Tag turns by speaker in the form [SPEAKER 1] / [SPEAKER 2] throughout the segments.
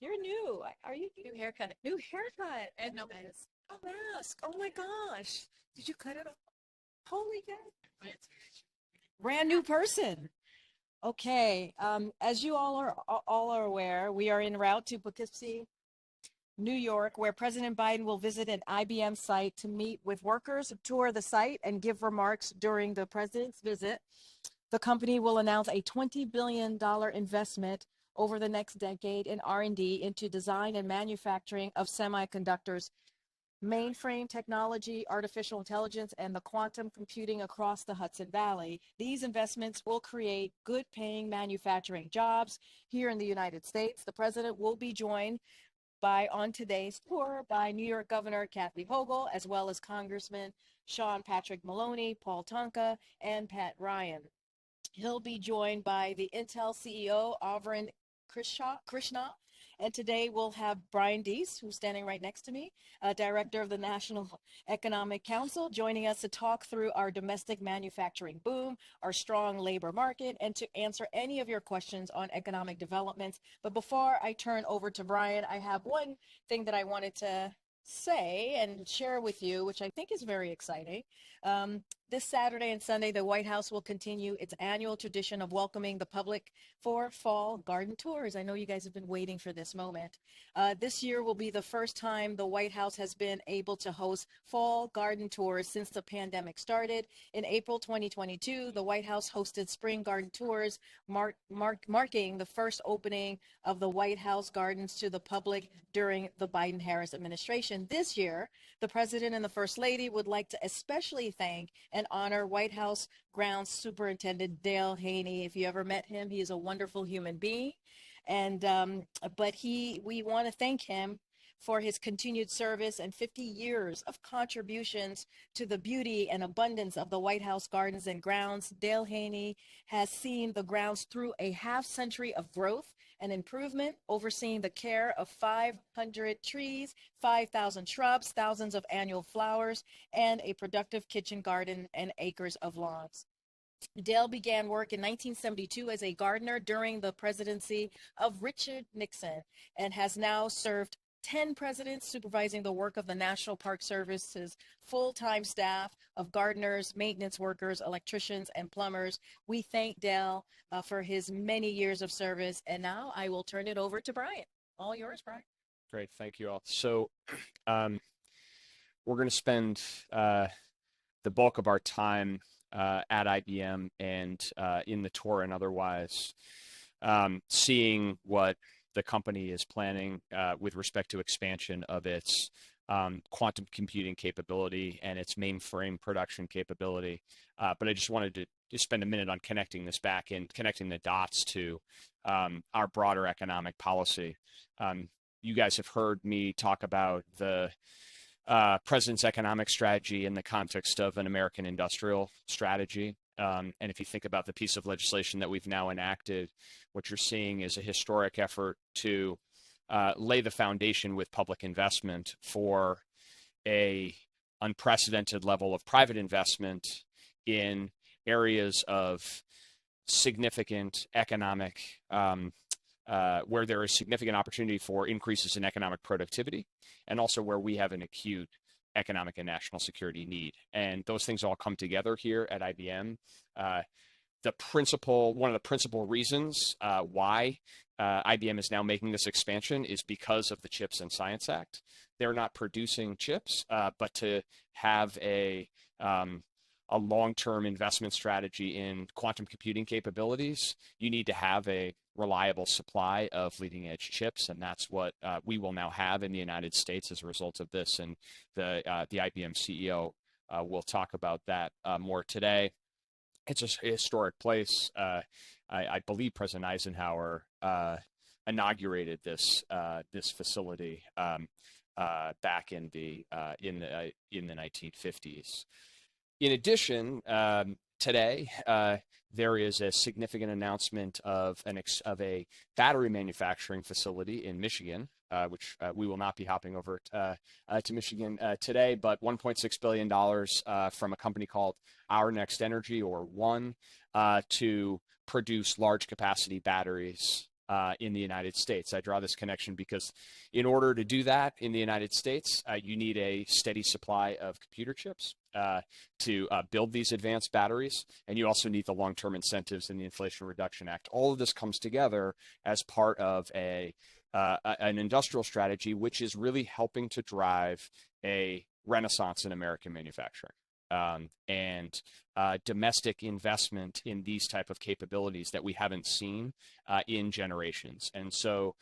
[SPEAKER 1] You're new. Are you new haircut? New haircut and no mask. A mask. Oh my gosh. Did you cut it off? Holy cow. Brand new person. Okay. As you all are aware, we are en route to Poughkeepsie, New York, where President Biden will visit an IBM site to meet with workers, tour the site, and give remarks during the president's visit. The company will announce a $20 billion investment over the next decade in R&D into design and manufacturing of semiconductors, mainframe technology, artificial intelligence, and the quantum computing across the Hudson Valley. These investments will create good-paying manufacturing jobs here in the United States. The president will be joined on today's tour by New York Governor Kathy Hochul, as well as Congressman Sean Patrick Maloney, Paul Tonka, and Pat Ryan. He'll be joined by the Intel CEO, Arvind Krishna. And today we'll have Brian Deese, who's standing right next to me, Director of the National Economic Council, joining us to talk through our domestic manufacturing boom, our strong labor market, and to answer any of your questions on economic developments. But before I turn over to Brian, I have one thing that I wanted to say and share with you, which I think is very exciting. This Saturday and Sunday, the White House will continue its annual tradition of welcoming the public for fall garden tours. I know you guys have been waiting for this moment. This year will be the first time the White House has been able to host fall garden tours since the pandemic started. In April 2022, the White House hosted spring garden tours, marking the first opening of the White House gardens to the public during the Biden-Harris administration. This year, the President and the First Lady would like to especially thank and honor White House Grounds Superintendent Dale Haney. If you ever met him, he is a wonderful human being. And we want to thank him for his continued service and 50 years of contributions to the beauty and abundance of the White House gardens and grounds. Dale Haney has seen the grounds through a half-century of growth and improvement, overseeing the care of 500 trees, 5,000 shrubs, thousands of annual flowers, and a productive kitchen garden and acres of lawns. Dale began work in 1972 as a gardener during the presidency of Richard Nixon and has now served 10 presidents, supervising the work of the National Park Service's full-time staff of gardeners, maintenance workers, electricians, and plumbers. We thank Dale for his many years of service. And now I will turn it over to Brian. All yours, Brian.
[SPEAKER 2] Great. Thank you all. So we're going to spend the bulk of our time at IBM and in the tour and otherwise seeing what the company is planning with respect to expansion of its quantum computing capability and its mainframe production capability. But I just wanted to just spend a minute on connecting this back and connecting the dots to our broader economic policy. You guys have heard me talk about the president's economic strategy in the context of an American industrial strategy. And if you think about the piece of legislation that we've now enacted, what you're seeing is a historic effort to lay the foundation with public investment for a unprecedented level of private investment in areas of significant economic, where there is significant opportunity for increases in economic productivity, and also where we have an acute economic and national security need. And those things all come together here at IBM. One of the principal reasons why IBM is now making this expansion is because of the CHIPS and Science Act. They're not producing chips, but to have a long-term investment strategy in quantum computing capabilities, you need to have a reliable supply of leading-edge chips, and that's what we will now have in the United States as a result of this. And the IBM CEO will talk about that more today. It's a historic place. I believe President Eisenhower inaugurated this facility back in the 1950s. In addition, today there is a significant announcement of a battery manufacturing facility in Michigan, which we will not be hopping over to Michigan today, but $1.6 billion from a company called Our Next Energy, or ONE, to produce large capacity batteries in the United States. I draw this connection because in order to do that in the United States, you need a steady supply of computer chips to build these advanced batteries, and you also need the long-term incentives in the Inflation Reduction Act. All of this comes together as part of an industrial strategy, which is really helping to drive a renaissance in American manufacturing. And domestic investment in these type of capabilities that we haven't seen in generations. And so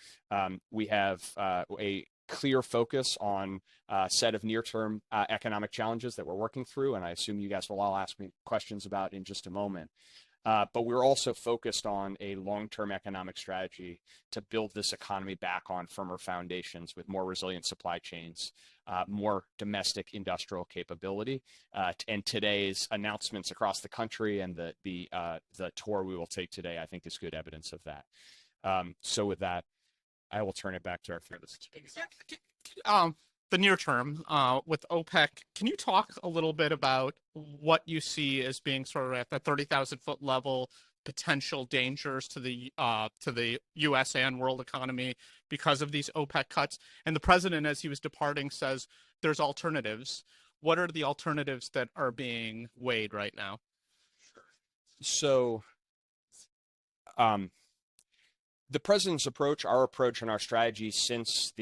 [SPEAKER 2] we have a clear focus on a set of near-term economic challenges that we're working through, and I assume you guys will all ask me questions about in just a moment. But we're also focused on a long-term economic strategy to build this economy back on firmer foundations with more resilient supply chains, more domestic industrial capability. And today's announcements across the country and the tour we will take today, I think, is good evidence of that. So with that, I will turn it back to our fearless speakers.
[SPEAKER 3] The near term with OPEC, can you talk a little bit about what you see as being sort of at the 30,000-foot level, potential dangers to the U.S. and world economy because of these OPEC cuts? And the president, as he was departing, says there's alternatives. What are the alternatives that are being weighed right now?
[SPEAKER 2] So the president's approach, our approach, and our strategy since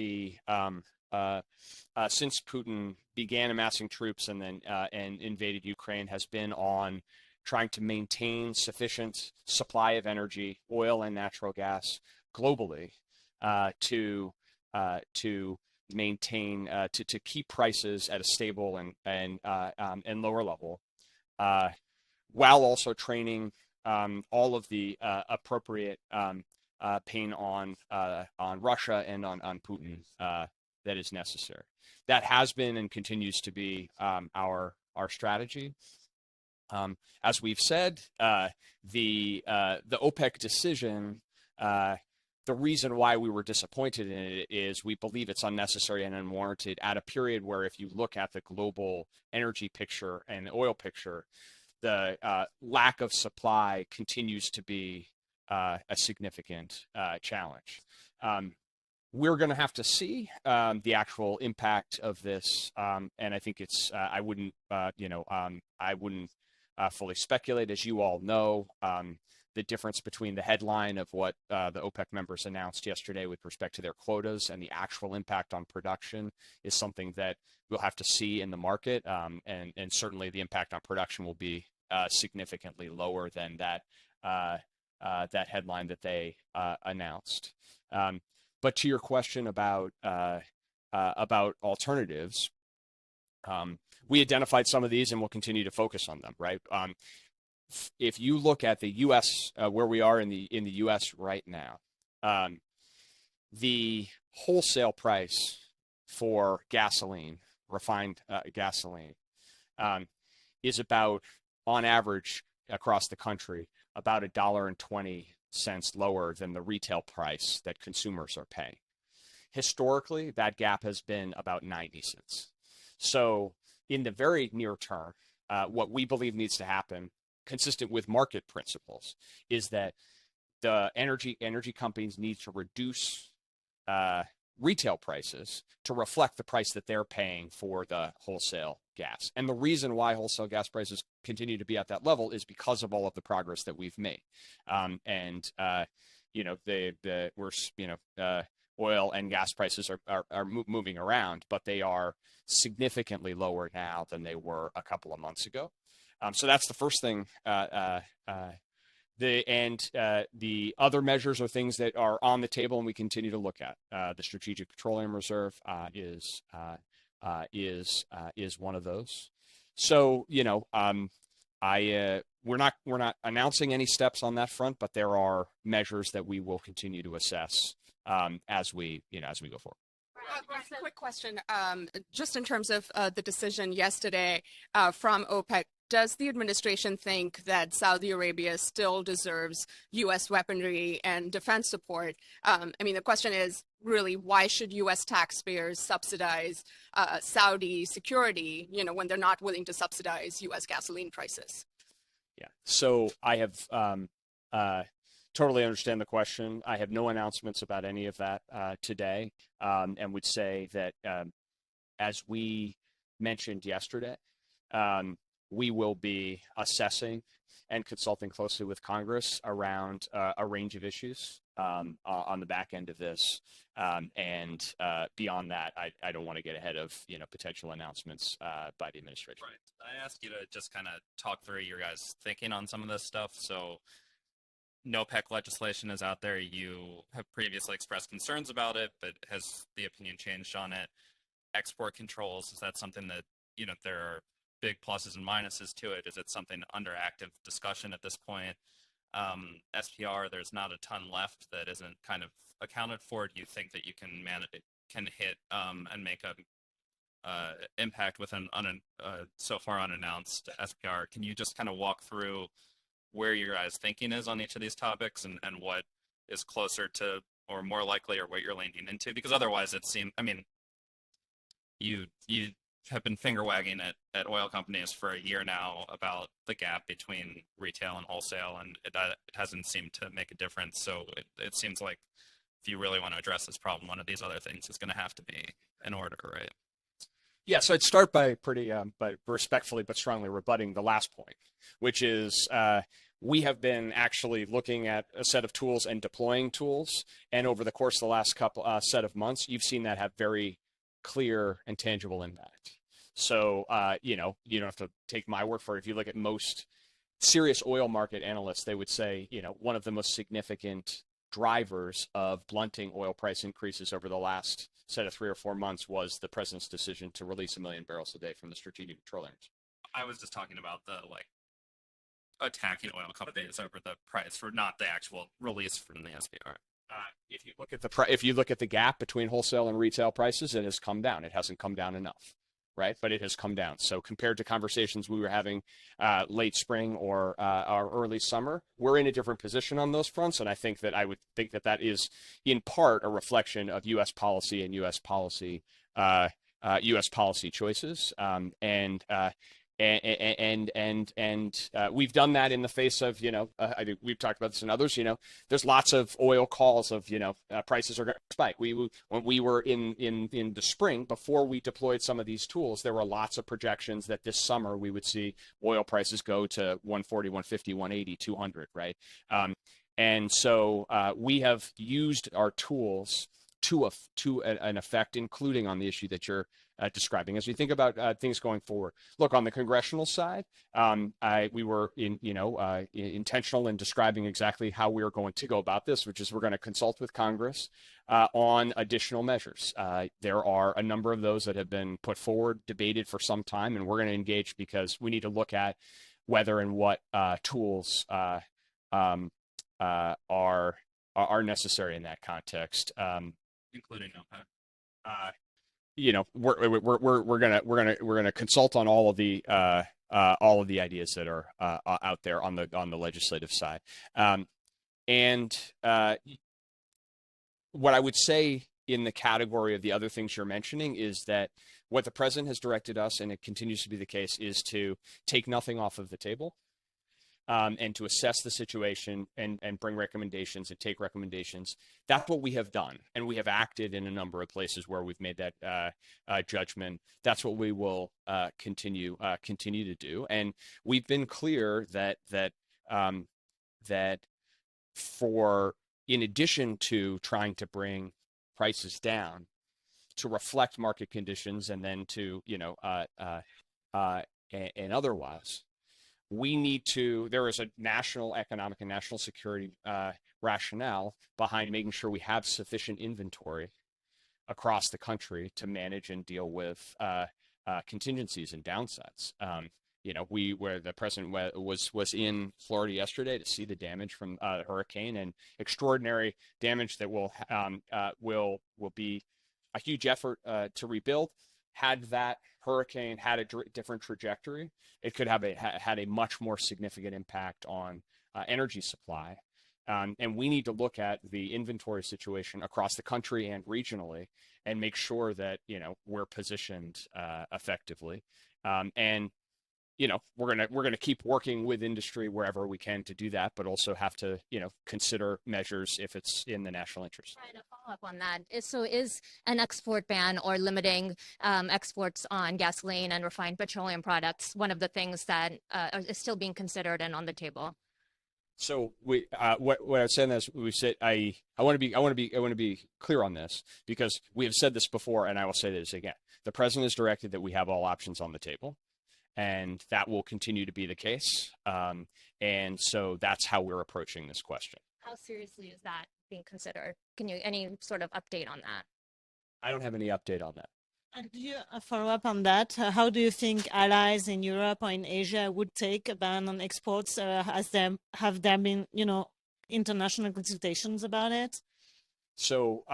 [SPEAKER 2] since Putin began amassing troops and then and invaded Ukraine has been on trying to maintain sufficient supply of energy, oil and natural gas globally to maintain to keep prices at a stable and lower level, while also training all of the appropriate pain on Russia and on Putin that is necessary. That has been and continues to be our strategy. As we've said, the OPEC decision, the reason why we were disappointed in it is we believe it's unnecessary and unwarranted at a period where, if you look at the global energy picture and the oil picture, the lack of supply continues to be a significant challenge. We're going to have to see the actual impact of this, and I think it's I wouldn't fully speculate. As you all know, the difference between the headline of what the OPEC members announced yesterday with respect to their quotas and the actual impact on production is something that we'll have to see in the market, and certainly the impact on production will be significantly lower than that headline that they announced. But to your question about alternatives, we identified some of these and we'll continue to focus on them. Right. If you look at the U.S., where we are in the U.S. right now, the wholesale price for gasoline, refined gasoline, is about, on average across the country, about $1.20 lower than the retail price that consumers are paying. Historically, that gap has been about 90 cents. So in the very near term, what we believe needs to happen, consistent with market principles, is that the energy companies need to reduce retail prices to reflect the price that they're paying for the wholesale gas. And the reason why wholesale gas prices continue to be at that level is because of all of the progress that we've made. Oil and gas prices are moving around, but they are significantly lower now than they were a couple of months ago. So that's the first thing. The other measures are things that are on the table and we continue to look at. The Strategic Petroleum Reserve is one of those. So we're not announcing any steps on that front, but there are measures that we will continue to assess as we go forward.
[SPEAKER 4] Quick question, just in terms of the decision yesterday from OPEC. Does the administration think that Saudi Arabia still deserves U.S. weaponry and defense support? The question is really, why should U.S. taxpayers subsidize Saudi security, when they're not willing to subsidize U.S. gasoline prices?
[SPEAKER 2] Yeah. So I have totally understand the question. I have no announcements about any of that today, and would say that as we mentioned yesterday, we will be assessing and consulting closely with Congress around a range of issues on the back end of this. And beyond that, I don't want to get ahead of potential announcements by the administration.
[SPEAKER 5] Right. I asked you to just kind of talk through your guys' thinking on some of this stuff. So NOPEC legislation is out there. You have previously expressed concerns about it, but has the opinion changed on it? Export controls, is that something that, there are big pluses and minuses to it? Is it something under active discussion at this point? SPR, there's not a ton left that isn't kind of accounted for. Do you think that you can hit and make a impact with an so far unannounced SPR? Can you just kind of walk through where your guys' thinking is on each of these topics and what is closer to or more likely, or what you're leaning into? Because otherwise it seems, you have been finger wagging at oil companies for a year now about the gap between retail and wholesale, and it hasn't seemed to make a difference. So it seems like if you really want to address this problem, one of these other things is going to have to be in order, right?
[SPEAKER 2] Yeah, so I'd start by but respectfully but strongly rebutting the last point, which is we have been actually looking at a set of tools and deploying tools, and over the course of the last couple set of months, you've seen that have very clear and tangible impact. So, you don't have to take my word for it. If you look at most serious oil market analysts, they would say, one of the most significant drivers of blunting oil price increases over the last set of 3 or 4 months was the president's decision to release 1 million barrels a day from the Strategic Petroleum Reserve.
[SPEAKER 5] I was just talking about the attacking oil companies over the price, for not the actual release from the SPR.
[SPEAKER 2] If you look at the gap between wholesale and retail prices, it has come down. It hasn't come down enough, right? But it has come down. So compared to conversations we were having late spring or early summer, we're in a different position on those fronts. And I would think that is in part a reflection of U.S. policy and U.S. policy choices. And we've done that in the face of, I think we've talked about this and others, there's lots of oil calls of, prices are going to spike. When we were in the spring, before we deployed some of these tools, there were lots of projections that this summer we would see oil prices go to 140, 150, 180, 200, right? And so we have used our tools to an effect, including on the issue that you're describing. As we think about things going forward, look, on the congressional side, we were intentional in describing exactly how we are going to go about this, which is we're going to consult with Congress on additional measures. There are a number of those that have been put forward, debated for some time, and we're going to engage because we need to look at whether and what tools are necessary in that context.
[SPEAKER 5] Including OPEC.
[SPEAKER 2] We're gonna consult on all of the ideas that are out there on the legislative side, and what I would say in the category of the other things you're mentioning is that what the president has directed us, and it continues to be the case, is to take nothing off of the table. And to assess the situation and bring recommendations and take recommendations. That's what we have done. And we have acted in a number of places where we've made that judgment. That's what we will continue to do. And we've been clear that for, in addition to trying to bring prices down to reflect market conditions and then to, and otherwise, there is a national economic and national security rationale behind making sure we have sufficient inventory across the country to manage and deal with contingencies and downsides. Where the president was in Florida yesterday to see the damage from the hurricane, and extraordinary damage that will be a huge effort to rebuild. Had that hurricane had a different trajectory, it could have had a much more significant impact on energy supply. And we need to look at the inventory situation across the country and regionally and make sure that, we're positioned effectively. And, we're gonna keep working with industry wherever we can to do that, but also have to consider measures if it's in the national interest.
[SPEAKER 6] Trying to follow up on that. Is an export ban or limiting exports on gasoline and refined petroleum products one of the things that is still being considered and on the table?
[SPEAKER 2] So what I was saying is we said I want to be clear on this, because we have said this before, and I will say this again. The president has directed that we have all options on the table, and that will continue to be the case. And so that's how we're approaching this question.
[SPEAKER 6] How seriously is that being considered? Any sort of update on that?
[SPEAKER 2] I don't have any update on that.
[SPEAKER 7] And do you follow up on that? How do you think allies in Europe or in Asia would take a ban on exports? Have there been, international consultations about it?
[SPEAKER 2] So,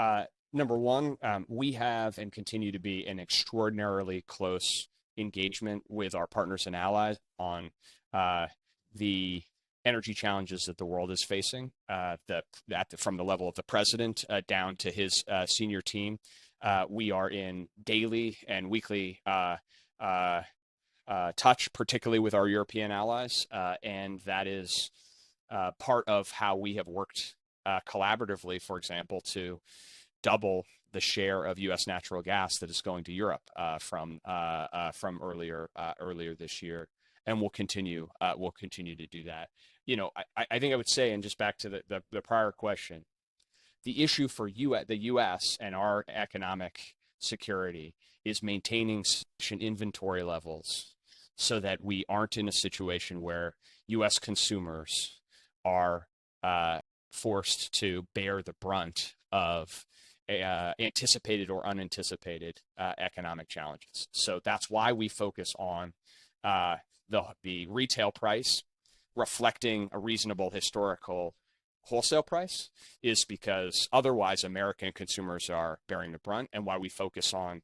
[SPEAKER 2] number one, we have and continue to be an extraordinarily close engagement with our partners and allies on the energy challenges that the world is facing, from the level of the president down to his senior team. We are in daily and weekly touch, particularly with our European allies, and that is part of how we have worked collaboratively, for example, to double the share of U.S. natural gas that is going to Europe from earlier this year, and we'll continue to do that. I think I would say, and just back to the prior question, the issue for the U.S. and our economic security is maintaining sufficient inventory levels so that we aren't in a situation where U.S. consumers are forced to bear the brunt of anticipated or unanticipated economic challenges. So that's why we focus on the retail price reflecting a reasonable historical wholesale price, is because otherwise American consumers are bearing the brunt, and why we focus on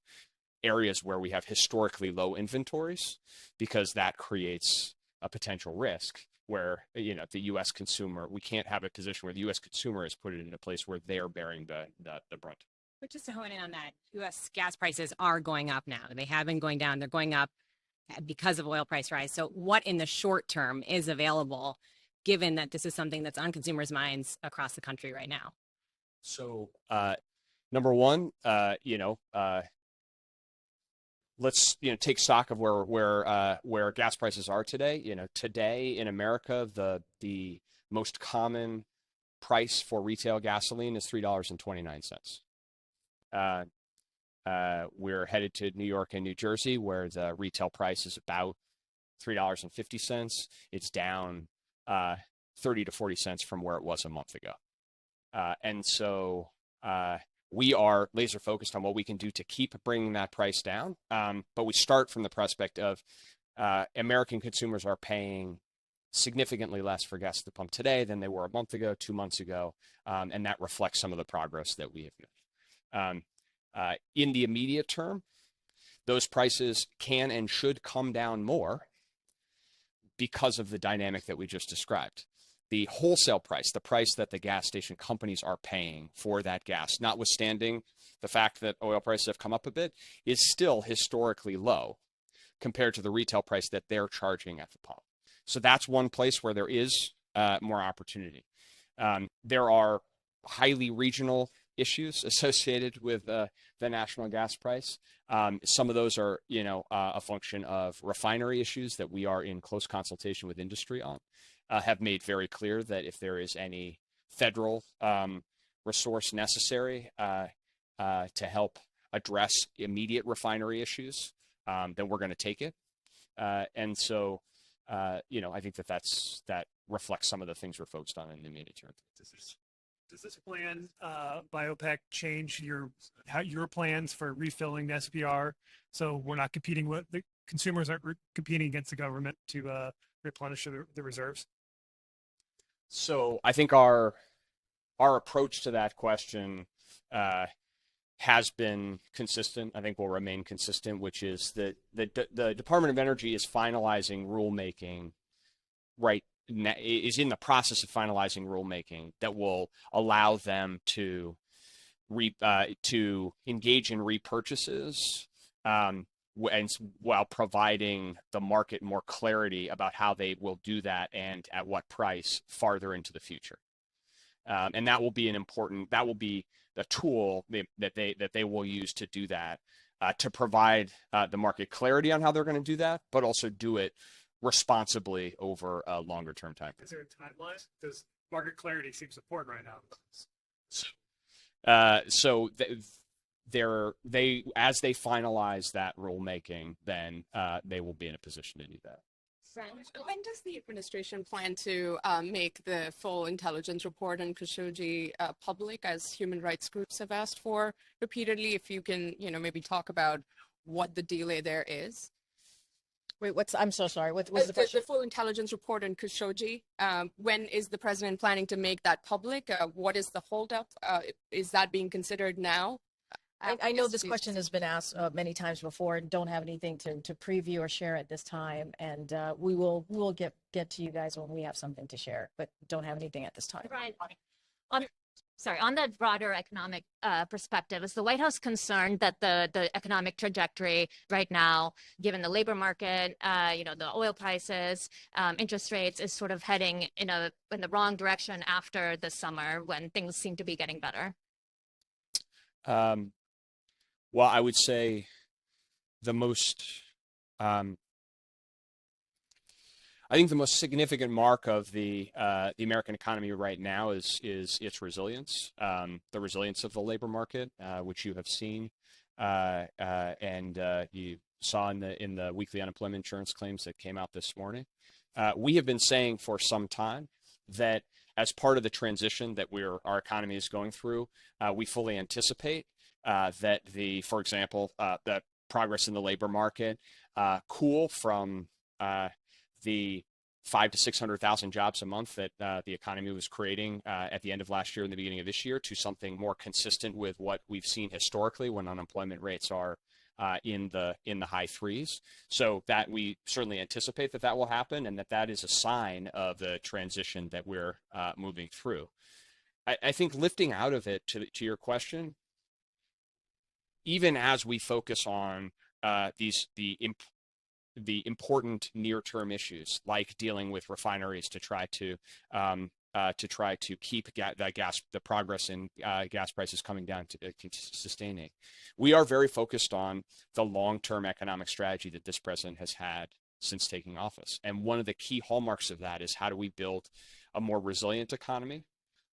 [SPEAKER 2] areas where we have historically low inventories, because that creates a potential risk where the U.S. consumer, we can't have a position where the U.S. consumer is put in a place where they're bearing the brunt.
[SPEAKER 1] But just to hone in on that, U.S. gas prices are going up now. They have been going down. They're going up because of oil price rise. So what in the short term is available, given that this is something that's on consumers' minds across the country right now?
[SPEAKER 2] So, number one, let's take stock of where gas prices are today. Today in America, the most common price for retail gasoline is $3.29. We're headed to New York and New Jersey, where the retail price is about $3.50. It's down 30 to 40 cents from where it was a month ago. And so we are laser focused on what we can do to keep bringing that price down. But we start from the prospect of American consumers are paying significantly less for gas at the pump today than they were a month ago, 2 months ago. And that reflects some of the progress that we have made. In the immediate term, those prices can and should come down more because of the dynamic that we just described. The wholesale price, the price that the gas station companies are paying for that gas, notwithstanding the fact that oil prices have come up a bit, is still historically low compared to the retail price that they're charging at the pump. So that's one place where there is more opportunity. There are highly regional issues associated with the national gas price. Some of those are, a function of refinery issues that we are in close consultation with industry on, have made very clear that if there is any federal resource necessary to help address immediate refinery issues, then we're going to take it. And so, I think that reflects some of the things we're focused on in the immediate term.
[SPEAKER 8] Does this plan by OPEC change your plans for refilling the SPR, so we're not competing with the consumers, aren't competing against the government to replenish the reserves?
[SPEAKER 2] So I think our approach to that question has been consistent. I think will remain consistent, which is that the Department of Energy is finalizing rulemaking is in the process of finalizing rulemaking that will allow them to engage in repurchases while providing the market more clarity about how they will do that and at what price farther into the future. And that will be the tool that they will use to do that, to provide the market clarity on how they're going to do that, but also do it responsibly over a longer term time.
[SPEAKER 8] Is there a timeline? Because market clarity seems important right now.
[SPEAKER 2] So as they finalize that rulemaking, then they will be in a position to do that.
[SPEAKER 4] When does the administration plan to make the full intelligence report on Khashoggi public, as human rights groups have asked for repeatedly? If you can, maybe talk about what the delay there is.
[SPEAKER 1] Wait, I'm so sorry. What was the question?
[SPEAKER 4] The full intelligence report on Khashoggi. When is the president planning to make that public? What is the holdup? Is that being considered now?
[SPEAKER 1] I know this question has been asked many times before, and don't have anything to preview or share at this time. And we will get to you guys when we have something to share, but don't have anything at this time.
[SPEAKER 6] Right. On the broader economic perspective, is the White House concerned that the economic trajectory right now, given the labor market, the oil prices, interest rates, is sort of heading in the wrong direction after the summer when things seem to be getting better?
[SPEAKER 2] Well, I would say the most significant mark of the American economy right now is its resilience, the resilience of the labor market, which you have seen, and you saw in the weekly unemployment insurance claims that came out this morning. We have been saying for some time that as part of the transition that our economy is going through, we fully anticipate that for example, the progress in the labor market cool from the 500,000 to 600,000 jobs a month that the economy was creating at the end of last year and the beginning of this year to something more consistent with what we've seen historically when unemployment rates are in the high threes. So that we certainly anticipate that will happen, and that is a sign of the transition that we're moving through. I think lifting out of it to your question, even as we focus on the important near-term issues like dealing with refineries to try to keep the progress in gas prices coming down to sustaining, we are very focused on the long-term economic strategy that this president has had since taking office. And one of the key hallmarks of that is how do we build a more resilient economy,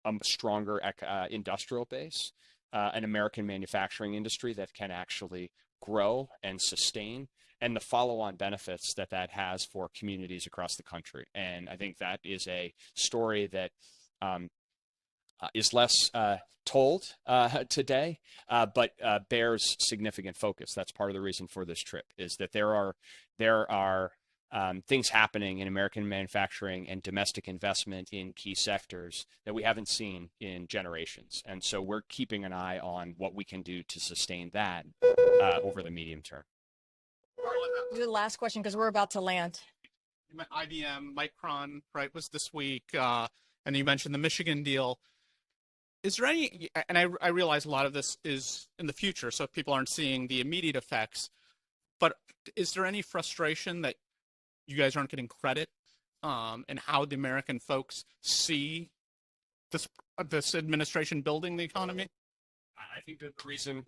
[SPEAKER 2] a stronger industrial base, an American manufacturing industry that can actually grow and sustain, and the follow-on benefits that has for communities across the country. And I think that is a story that is less told today, but bears significant focus. That's part of the reason for this trip, is that there are things happening in American manufacturing and domestic investment in key sectors that we haven't seen in generations. And so we're keeping an eye on what we can do to sustain that over the medium term.
[SPEAKER 1] Do the last question because we're about to land.
[SPEAKER 3] IBM, Micron, right, was this week, and you mentioned the Michigan deal. Is there any, and I realize a lot of this is in the future, so people aren't seeing the immediate effects, but is there any frustration that you guys aren't getting credit and how the American folks see this administration building the economy?
[SPEAKER 2] I think that the reason,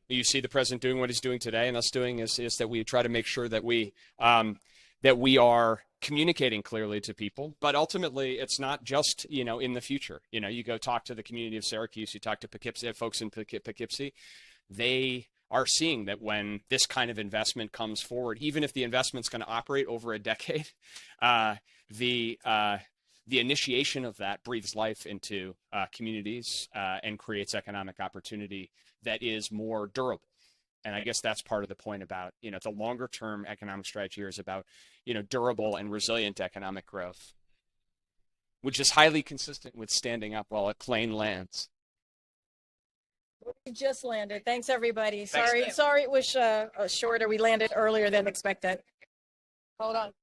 [SPEAKER 2] you see the president doing what he's doing today and us doing is that we try to make sure that we are communicating clearly to people. But ultimately, it's not just, in the future. You go talk to the community of Syracuse, you talk to Poughkeepsie, folks in Poughkeepsie, they are seeing that when this kind of investment comes forward, even if the investment's going to operate over a decade, the initiation of that breathes life into communities and creates economic opportunity that is more durable. And I guess that's part of the point about, the longer term economic strategy here is about, durable and resilient economic growth, which is highly consistent with standing up while a plane lands.
[SPEAKER 1] We just landed. Thanks, everybody.
[SPEAKER 2] Thanks,
[SPEAKER 1] Sorry it was shorter. We landed earlier than expected. Hold on.